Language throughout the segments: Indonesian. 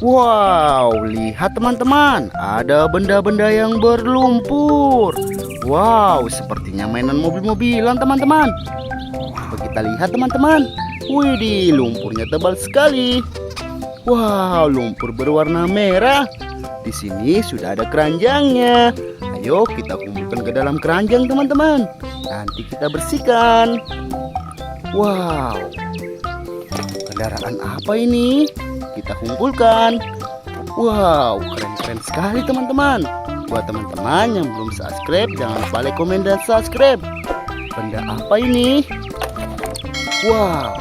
Wow, lihat teman-teman, ada benda-benda yang berlumpur. Wow, sepertinya mainan mobil-mobilan teman-teman. Coba kita lihat teman-teman. Widih, lumpurnya tebal sekali. Wow, lumpur berwarna merah. Di sini sudah ada keranjangnya. Ayo kita kumpulkan ke dalam keranjang teman-teman. Nanti kita bersihkan. Wow, kendaraan apa ini? Kita kumpulkan. Wow, keren-keren sekali teman-teman. Buat teman-teman yang belum subscribe, jangan lupa like, komen, dan subscribe. Benda apa ini? Wow,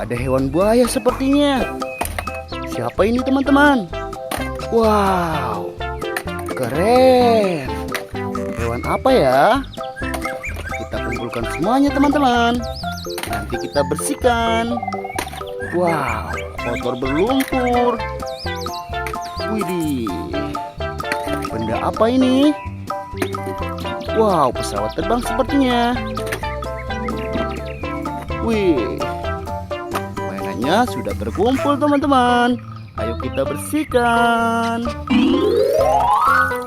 ada hewan buaya sepertinya. Siapa ini teman-teman? Wow, keren. Hewan apa ya? Kita kumpulkan semuanya teman-teman. Nanti kita bersihkan. Wow, kotor berlumpur. Widih, benda apa ini? Wow, pesawat terbang sepertinya. Wih, mainannya sudah terkumpul teman-teman. Ayo kita bersihkan.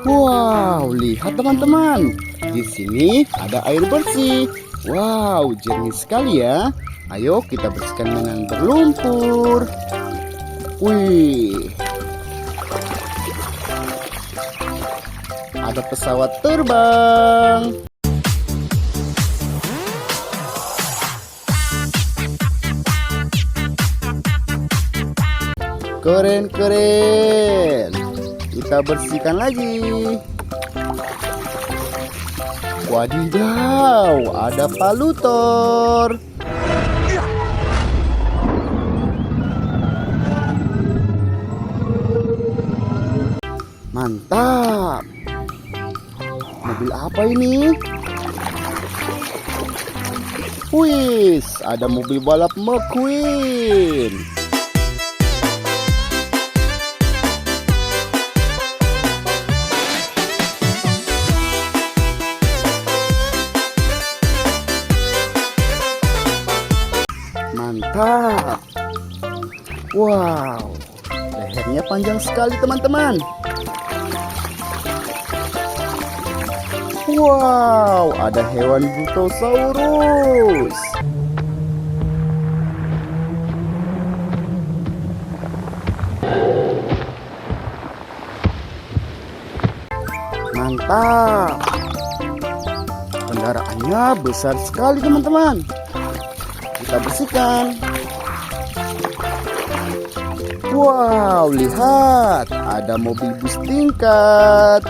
Wow, lihat teman-teman. Di sini ada air bersih. Wow, jernih sekali ya. Ayo kita bersihkan dengan berlumpur. Wih, ada pesawat terbang. Keren-keren. Kita bersihkan lagi. Wadidaw, ada palutor. Mantap. Mobil apa ini? Wis, ada mobil balap McQueen. Mantap. Wow, lehernya panjang sekali teman-teman. Wow, ada hewan Brontosaurus. Mantap. Kendaraannya besar sekali teman-teman. Kita bersihkan. Wow, lihat, ada mobil bus tingkat.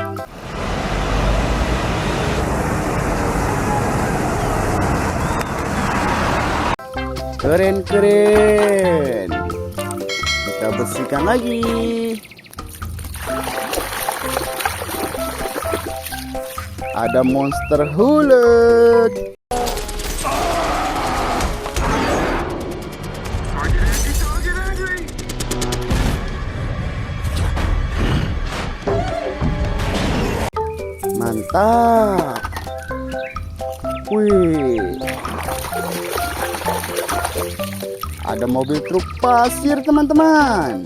Keren-keren. Kita bersihkan lagi. Ada monster Hulk. Mantap. Wih, ada mobil truk pasir teman-teman.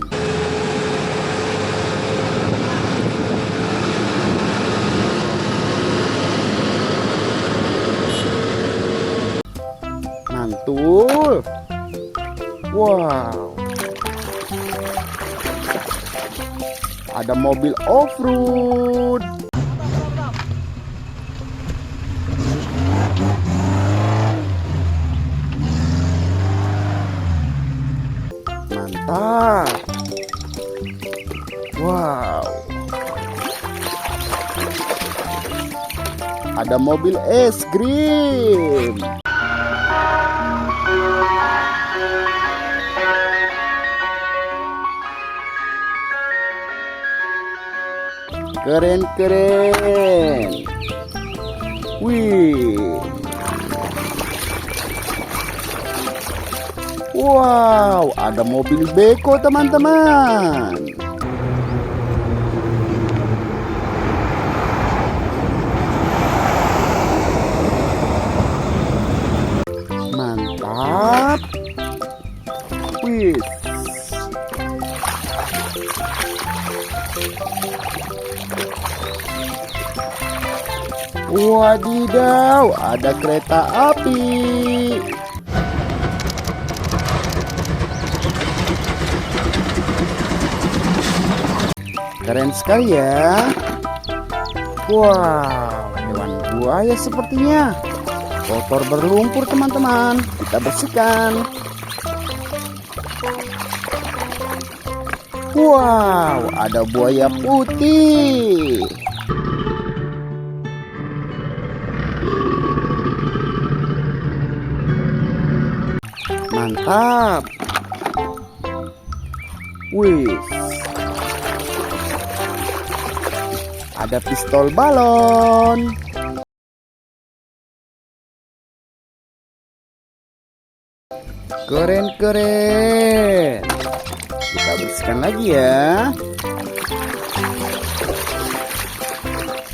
Mantul. Wow, ada mobil off-road. Mantap. Wow, ada mobil es krim. Keren-keren. Wih. Wow, ada mobil beko teman-teman. Mantap. Wih. Wadidaw, ada kereta api. Keren sekali ya. Wow, hewan buaya sepertinya. Kotor berlumpur teman-teman. Kita bersihkan. Wow, ada buaya putih. Mantap. Wih. Ada pistol balon. Keren-keren. Kita bersihkan lagi ya.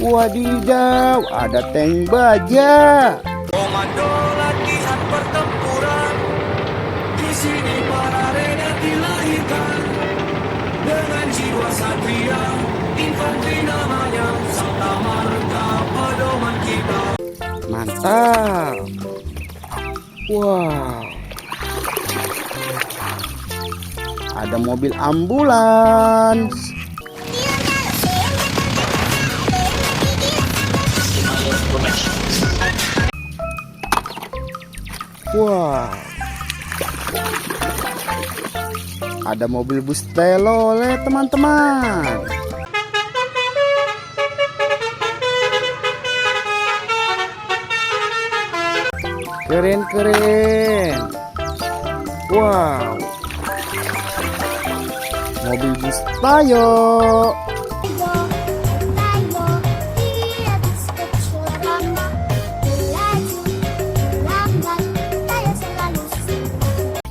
Wadidaw, ada tank baja. Komando latihan pertempuran. Di sini para reda dilahirkan dengan jiwa satria. Infanteri namanya, serta marga pedoman kita. Mantap. Wow. Ada mobil ambulans. Wow. Ada mobil bus telolet teman-teman. Keren-keren. Wow. Mobil bus Tayo.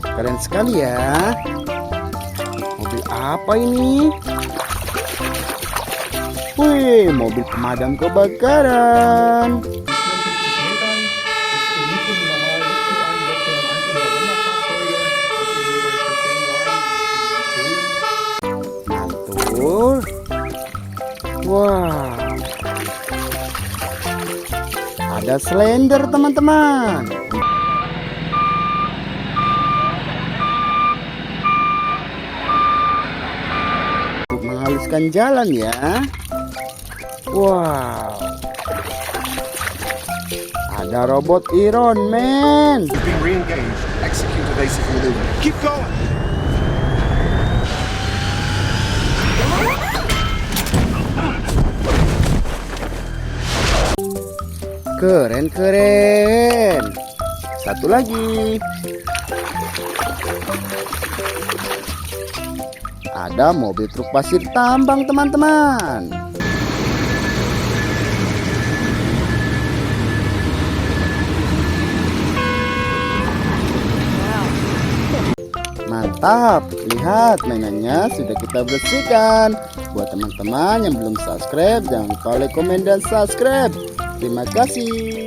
Keren sekali ya. Mobil apa ini? Wih, mobil pemadam kebakaran. Mantul. Wow. Ada Slender teman-teman. Untuk menghaluskan jalan ya. Wow. Ada robot Iron Man. Being re-engaged. Execute evasive maneuver. Keep going. Keren-keren. Satu lagi. Ada mobil truk pasir tambang teman-teman. Mantap, lihat mainannya sudah kita bersihkan. Buat teman-teman yang belum subscribe, jangan lupa like, komen, dan subscribe. Terima kasih.